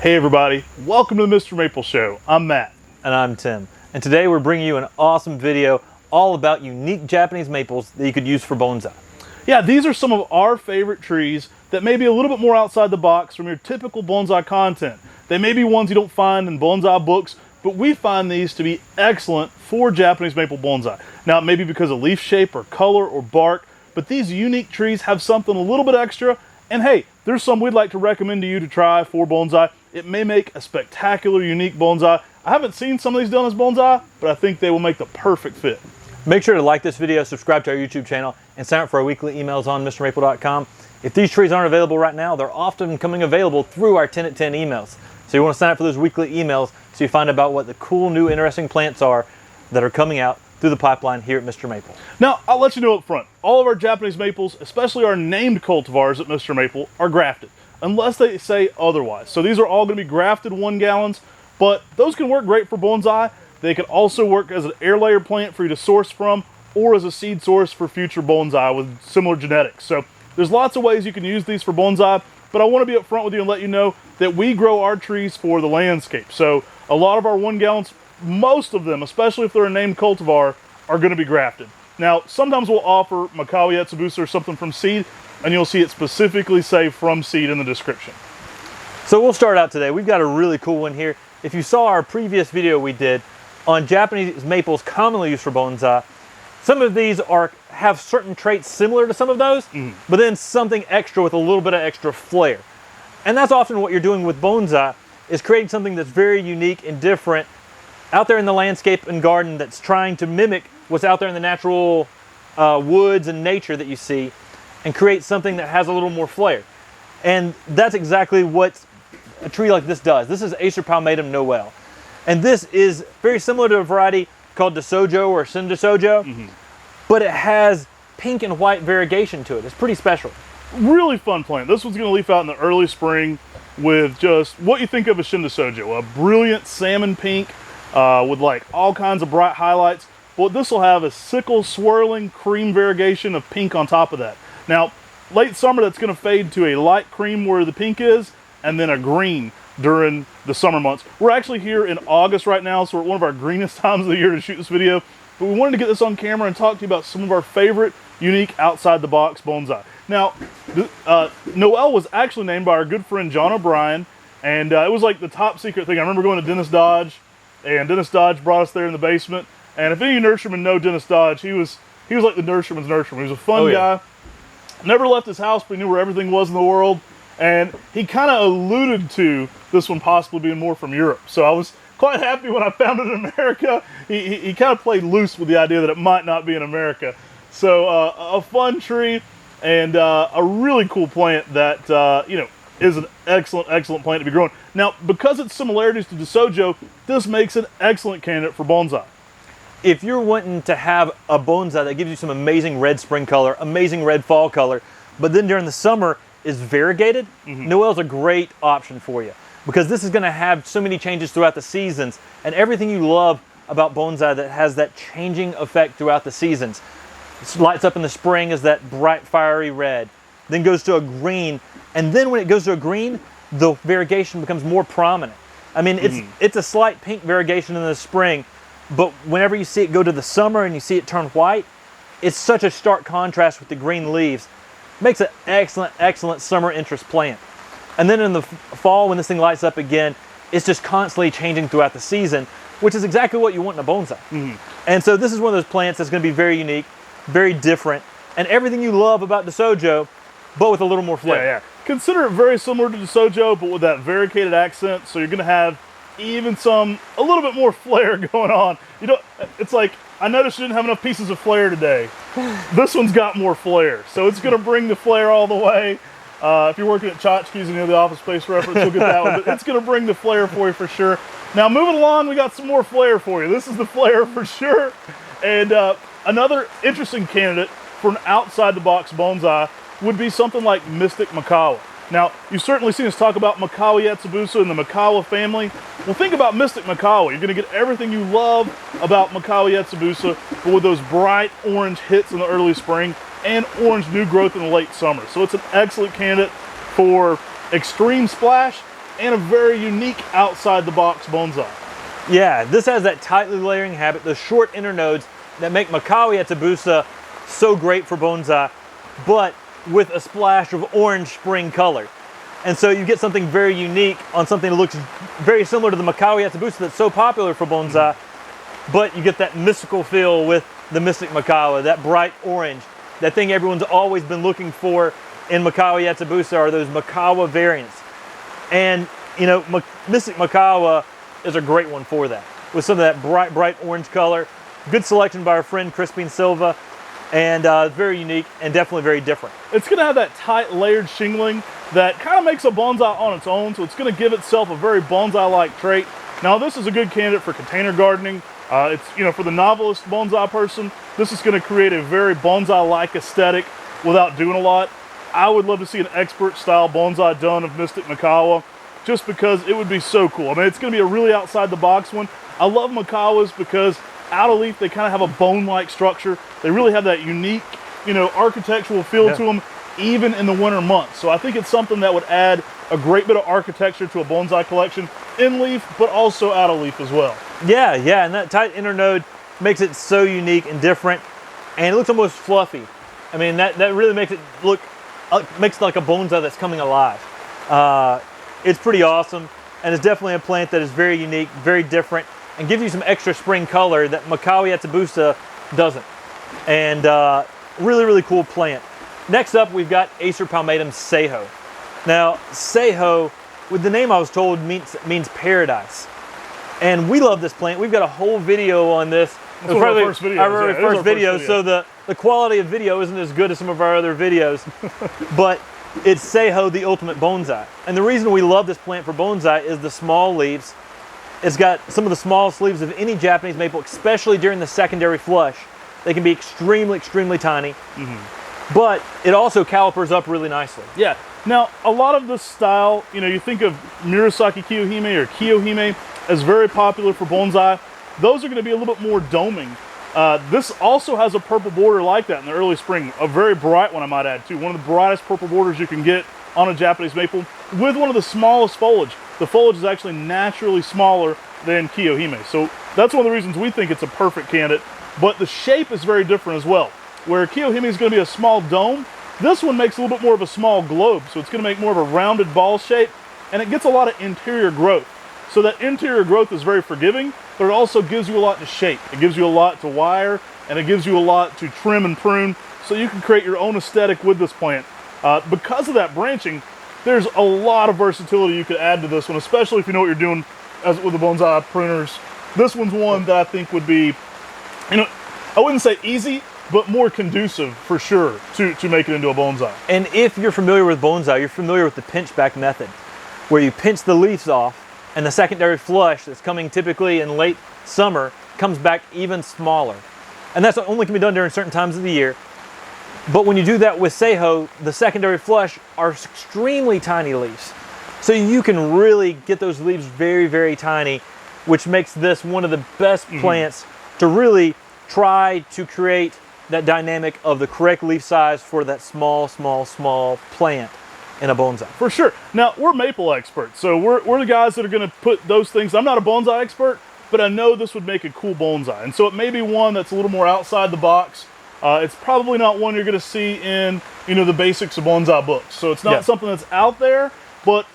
Hey everybody, welcome to the Mr. Maple Show. I'm Matt. And I'm Tim. And today we're bringing you an awesome video all about unique Japanese maples that you could use for bonsai. Yeah, these are some of our favorite trees that may be a little bit more outside the box from your typical bonsai content. They may be ones you don't find in bonsai books, but we find these to be excellent for Japanese maple bonsai. Now, it may be because of leaf shape or color or bark, but these unique trees have something a little bit extra. And hey, there's some we'd like to recommend to you to try for bonsai. It may make a spectacular, unique bonsai. I haven't seen some of these done as bonsai, but I think they will make the perfect fit. Make sure to like this video, subscribe to our YouTube channel, and sign up for our weekly emails on MrMaple.com. If these trees aren't available right now, they're often coming available through our 10 at 10 emails. So you want to sign up for those weekly emails so you find out about what the cool, new, interesting plants are that are coming out through the pipeline here at Mr. Maple. Now, I'll let you know up front, all of our Japanese maples, especially our named cultivars at Mr. Maple, are grafted, unless they say otherwise. So these are all going to be grafted 1 gallons, but those can work great for bonsai. They can also work as an air layer plant for you to source from, or as a seed source for future bonsai with similar genetics. So there's lots of ways you can use these for bonsai, but I want to be upfront with you and let you know that we grow our trees for the landscape. So a lot of our 1 gallons, most of them, especially if they're a named cultivar, are going to be grafted. Now, sometimes we'll offer makawa yetsubusa or something from seed, and you'll see it specifically say from seed in the description. So we'll start out today. We've got a really cool one here. If you saw our previous video we did on Japanese maples commonly used for bonsai, some of these have certain traits similar to some of those, but then something extra with a little bit of extra flair. And that's often what you're doing with bonsai, is creating something that's very unique and different out there in the landscape and garden that's trying to mimic what's out there in the natural woods and nature that you see, and create something that has a little more flair. And that's exactly what a tree like this does. This is Acer palmatum Noel. And this is very similar to a variety called Hemsojou or Hemsojou, but it has pink and white variegation to it. It's pretty special. Really fun plant. This one's going to leaf out in the early spring with just what you think of as Hemsojou, a brilliant salmon pink with like all kinds of bright highlights. But what this will have is sickle swirling cream variegation of pink on top of that. Now, late summer, that's going to fade to a light cream where the pink is, and then a green during the summer months. We're actually here in August right now, so we're at one of our greenest times of the year to shoot this video. But we wanted to get this on camera and talk to you about some of our favorite, unique, outside-the-box bonsai. Now, Noel was actually named by our good friend John O'Brien, and it was like the top secret thing. I remember going to Dennis Dodge, and Dennis Dodge brought us there in the basement. And if any of you nurserymen know Dennis Dodge, he was like the nurseryman's nurseryman. He was a fun guy. Never left his house, but he knew where everything was in the world. And he kind of alluded to this one possibly being more from Europe. So I was quite happy when I found it in America. He kind of played loose with the idea that it might not be in America. So a fun tree and a really cool plant that, is an excellent, excellent plant to be growing. Now, because its similarities to Hemsojou, this makes an excellent candidate for bonsai. If you're wanting to have a bonsai that gives you some amazing red spring color, amazing red fall color, but then during the summer is variegated, Noel's a great option for you, because this is going to have so many changes throughout the seasons, and everything you love about bonsai that has that changing effect throughout the seasons. It lights up in the spring as that bright fiery red, then goes to a green, and then when it goes to a green, the variegation becomes more prominent. I mean, it's a slight pink variegation in the spring, but whenever you see it go to the summer and you see it turn white, it's such a stark contrast with the green leaves. Makes an excellent, excellent summer interest plant. And then in the fall, when this thing lights up again, it's just constantly changing throughout the season, which is exactly what you want in a bonsai. And so this is one of those plants that's going to be very unique, very different, and everything you love about Hemsojou, but with a little more flair. Yeah. Consider it very similar to Hemsojou, but with that variegated accent. So you're going to have even a little bit more flair going on. It's like, I noticed you didn't have enough pieces of flair today. This one's got more flair. So it's going to bring the flair all the way. If you're working at Tchotchke's and the Office Space reference, you'll get that one. But it's going to bring the flair for you for sure. Now, moving along, we got some more flair for you. This is the flair for sure. And another interesting candidate for an outside-the-box bonsai would be something like Mystic Makawa. Now, you've certainly seen us talk about makawa yetsubusa and the makawa family. Well, think about Mystic Makawa. You're going to get everything you love about makawa yetsubusa, but with those bright orange hits in the early spring and orange new growth in the late summer. So it's an excellent candidate for extreme splash and a very unique outside-the-box bonsai. Yeah, this has that tightly layering habit, those short internodes that make makawa yatsubusa so great for bonsai, but with a splash of orange spring color. And so you get something very unique on something that looks very similar to the makawa yatsubusa that's so popular for bonsai, but you get that mystical feel with the Mystic Makawa, that bright orange, that thing everyone's always been looking for in makawa yatsubusa are those makawa variants. And you know, Mystic Makawa is a great one for that, with some of that bright orange color. Good selection by our friend Crispin Silva, and very unique and definitely very different. It's going to have that tight layered shingling that kind of makes a bonsai on its own, so it's going to give itself a very bonsai-like trait. Now this is a good candidate for container gardening. It's, you know, for the novelist bonsai person, this is going to create a very bonsai-like aesthetic without doing a lot. I would love to see an expert-style bonsai done of Mystic Makawa, just because it would be so cool. I mean, it's going to be a really outside-the-box one. I love makawas because out of leaf, they kind of have a bone-like structure. They really have that unique, you know, architectural feel to them, even in the winter months. So I think it's something that would add a great bit of architecture to a bonsai collection in leaf, but also out of leaf as well. Yeah, and that tight internode makes it so unique and different, and it looks almost fluffy. I mean, that really makes it look, makes it like a bonsai that's coming alive. It's pretty awesome, and it's definitely a plant that is very unique, very different, and gives you some extra spring color that makawa yatsubusa doesn't. And really cool plant. Next up, we've got Acer palmatum seijo. Now, seijo, with the name I was told, means paradise. And we love this plant. We've got a whole video on this. It's one of our first videos. Our very first video, so the quality of video isn't as good as some of our other videos. But it's seijo, the ultimate bonsai. And the reason we love this plant for bonsai is the small leaves. It's got some of the smallest leaves of any Japanese maple, especially during the secondary flush. They can be extremely tiny. But it also calipers up really nicely. Yeah. Now, a lot of this style, you know, you think of Murasaki Kiyohime or Kiyohime as very popular for bonsai. Those are going to be a little bit more doming. This also has a purple border like that in the early spring. A very bright one, I might add, too. One of the brightest purple borders you can get on a Japanese maple with one of the smallest foliage. The foliage is actually naturally smaller than Kiyohime. So that's one of the reasons we think it's a perfect candidate. But the shape is very different as well. Where Kiyohime is going to be a small dome, this one makes a little bit more of a small globe. So it's going to make more of a rounded ball shape, and it gets a lot of interior growth. So that interior growth is very forgiving, but it also gives you a lot to shape. It gives you a lot to wire, and it gives you a lot to trim and prune, so you can create your own aesthetic with this plant. Because of that branching, there's a lot of versatility you could add to this one, especially if you know what you're doing as with the bonsai pruners. This one's one that I think would be, you know, I wouldn't say easy, but more conducive for sure to make it into a bonsai. And if you're familiar with bonsai, you're familiar with the pinch back method, where you pinch the leaves off, and the secondary flush that's coming typically in late summer comes back even smaller. And that's only can be done during certain times of the year. But when you do that with seijo, the secondary flush are extremely tiny leaves. So you can really get those leaves very tiny, which makes this one of the best plants to really try to create that dynamic of the correct leaf size for that small plant in a bonsai. For sure. Now, we're maple experts, so we're the guys that are going to put those things. I'm not a bonsai expert, but I know this would make a cool bonsai. And so it may be one that's a little more outside the box. It's probably not one you're going to see in, you know, the basics of bonsai books. So it's not something that's out there, but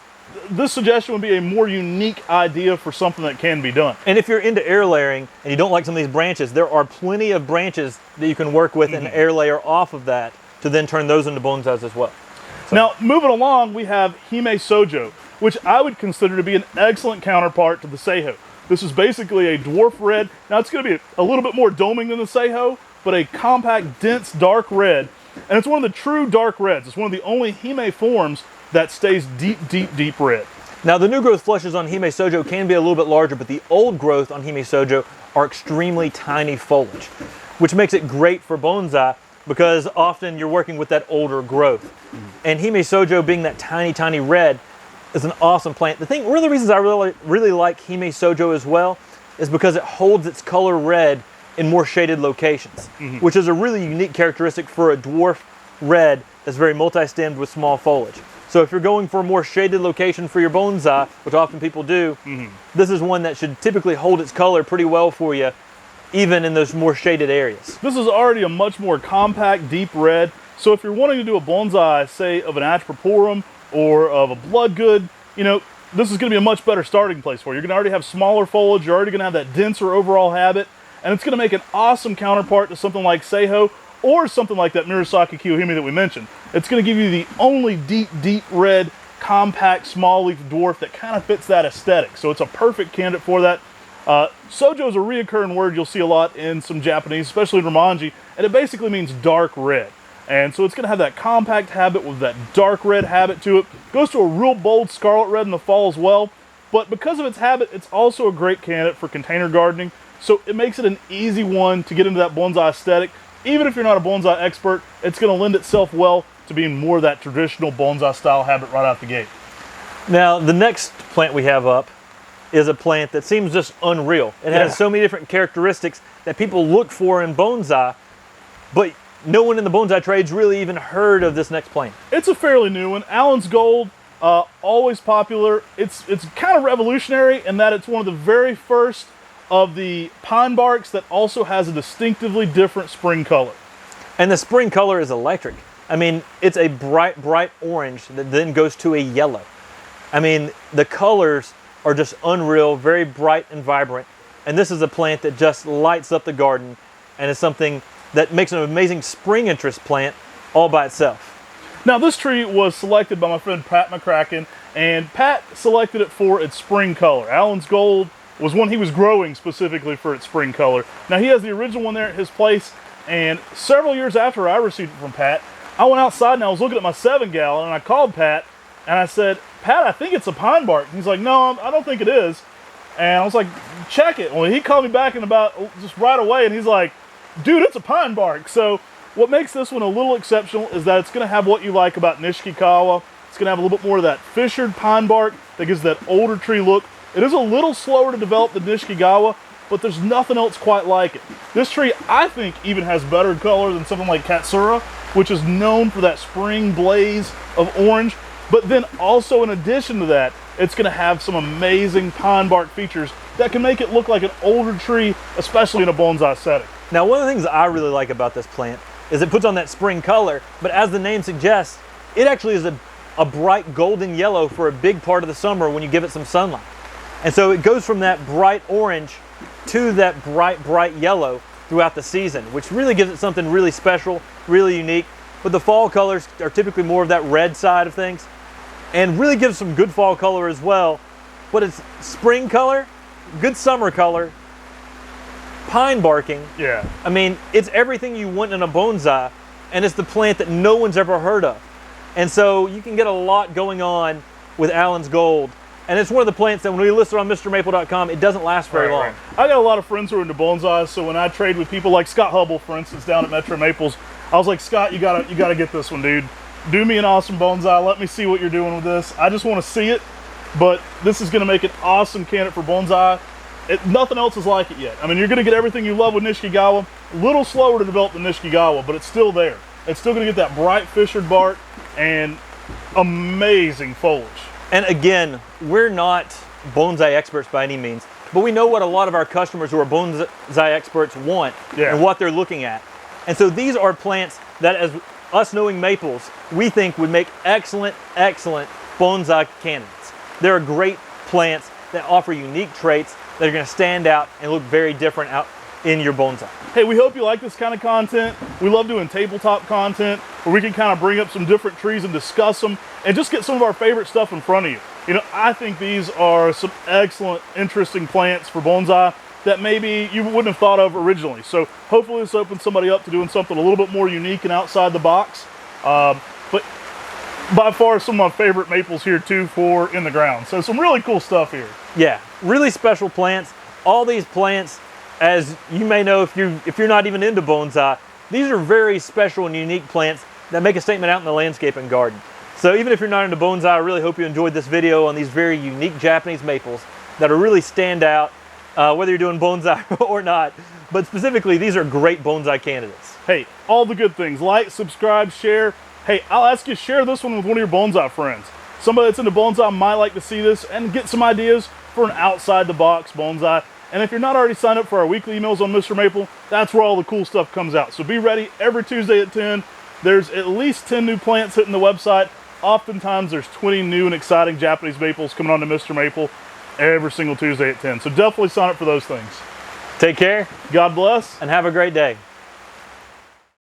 this suggestion would be a more unique idea for something that can be done. And if you're into air layering and you don't like some of these branches, there are plenty of branches that you can work with and air layer off of that to then turn those into bonsais as well. So. Now, moving along, we have Hemsojou, which I would consider to be an excellent counterpart to the seijo. This is basically a dwarf red. Now, it's going to be a little bit more doming than the seijo, but a compact, dense, dark red. And it's one of the true dark reds. It's one of the only hime forms that stays deep red. Now, the new growth flushes on Hemsojou can be a little bit larger, but the old growth on Hemsojou are extremely tiny foliage, which makes it great for bonsai because often you're working with that older growth. And Hemsojou being that tiny red is an awesome plant. One of the reasons I really like Hemsojou as well is because it holds its color red in more shaded locations, which is a really unique characteristic for a dwarf red that's very multi-stemmed with small foliage. So if you're going for a more shaded location for your bonsai, which often people do, this is one that should typically hold its color pretty well for you, even in those more shaded areas. This is already a much more compact, deep red. So if you're wanting to do a bonsai, say of an Achroporum or of a Bloodgood, you know, this is going to be a much better starting place for you. You're going to already have smaller foliage. You're already going to have that denser overall habit. And it's going to make an awesome counterpart to something like Seijo or something like that Murasaki Kiyohime that we mentioned. It's going to give you the only deep red, compact, small leaf dwarf that kind of fits that aesthetic. So it's a perfect candidate for that. Sojo is a reoccurring word you'll see a lot in some Japanese, especially in Romanji, and it basically means dark red. And so it's going to have that compact habit with that dark red habit to it. Goes to a real bold scarlet red in the fall as well. But because of its habit, it's also a great candidate for container gardening. So it makes it an easy one to get into that bonsai aesthetic. Even if you're not a bonsai expert, it's going to lend itself well to being more of that traditional bonsai style habit right out the gate. Now, the next plant we have up is a plant that seems just unreal. It has so many different characteristics that people look for in bonsai, but no one in the bonsai trade's really even heard of this next plant. It's a fairly new one. Allen's Gold, always popular. It's kind of revolutionary in that it's one of the very first of the pine barks that also has a distinctively different spring color. And the spring color is electric. I mean, it's a bright orange that then goes to a yellow. I mean, the colors are just unreal, very bright and vibrant. And this is a plant that just lights up the garden and is something that makes an amazing spring interest plant all by itself. Now, this tree was selected by my friend Pat McCracken, and Pat selected it for its spring color. Allen's Gold was one he was growing specifically for its spring color. Now, he has the original one there at his place, and several years after I received it from Pat, I went outside and I was looking at my 7-gallon, and I called Pat, and I said, Pat, I think it's a pine bark. And he's like, no, I don't think it is. And I was like, check it. Well, he called me back in about just right away, and he's like, dude, it's a pine bark. So what makes this one a little exceptional is that it's going to have what you like about Nishikikawa. It's going to have a little bit more of that fissured pine bark that gives that older tree look. It is a little slower to develop than Nishikikawa, but there's nothing else quite like it. This tree, I think, even has better color than something like Katsura, which is known for that spring blaze of orange. But then also, in addition to that, it's going to have some amazing pine bark features that can make it look like an older tree, especially in a bonsai setting. Now, one of the things I really like about this plant is it puts on that spring color, but as the name suggests, it actually is a bright golden yellow for a big part of the summer when you give it some sunlight. And so it goes from that bright orange to that bright yellow throughout the season, which really gives it something really special, really unique. But the fall colors are typically more of that red side of things and really gives some good fall color as well. But it's spring color, good summer color, pine barking. Yeah. I mean, it's everything you want in a bonsai, and it's the plant that no one's ever heard of. And so you can get a lot going on with Allen's Gold. And it's one of the plants that when we list it on MrMaple.com, it doesn't last very long. I got a lot of friends who are into bonsai, so when I trade with people like Scott Hubble, for instance, down at Metro Maples, I was like, Scott, you gotta get this one, dude. Do me an awesome bonsai. Let me see what you're doing with this. I just want to see it, but this is going to make an awesome candidate for bonsai. Nothing else is like it yet. I mean, you're going to get everything you love with Nishikigawa. A little slower to develop than Nishikigawa, but it's still there. It's still going to get that bright fissured bark and amazing foliage. And again, we're not bonsai experts by any means, but we know what a lot of our customers who are bonsai experts want and what they're looking at. And so these are plants that, as us knowing maples, we think would make excellent bonsai candidates. They're great plants that offer unique traits that are going to stand out and look very different out in your bonsai. Hey, we hope you like this kind of content. We love doing tabletop content where we can kind of bring up some different trees and discuss them and just get some of our favorite stuff in front of you. You know, I think these are some excellent, interesting plants for bonsai that maybe you wouldn't have thought of originally. So hopefully this opens somebody up to doing something a little bit more unique and outside the box. But by far some of my favorite maples here too for in the ground. So some really cool stuff here. Yeah, really special plants. All these plants, as you may know if you're not even into bonsai, these are very special and unique plants that make a statement out in the landscape and garden. So even if you're not into bonsai, I really hope you enjoyed this video on these very unique Japanese maples that are really stand out, whether you're doing bonsai or not. But specifically, these are great bonsai candidates. Hey, all the good things. Like, subscribe, share. Hey, I'll ask you to share this one with one of your bonsai friends. Somebody that's into bonsai might like to see this and get some ideas for an outside-the-box bonsai. And if you're not already signed up for our weekly emails on Mr. Maple, that's where all the cool stuff comes out. So be ready every Tuesday at 10. There's at least 10 new plants hitting the website. Oftentimes there's 20 new and exciting Japanese maples coming on to Mr. Maple every single Tuesday at 10. So definitely sign up for those things. Take care God bless. and have a great day.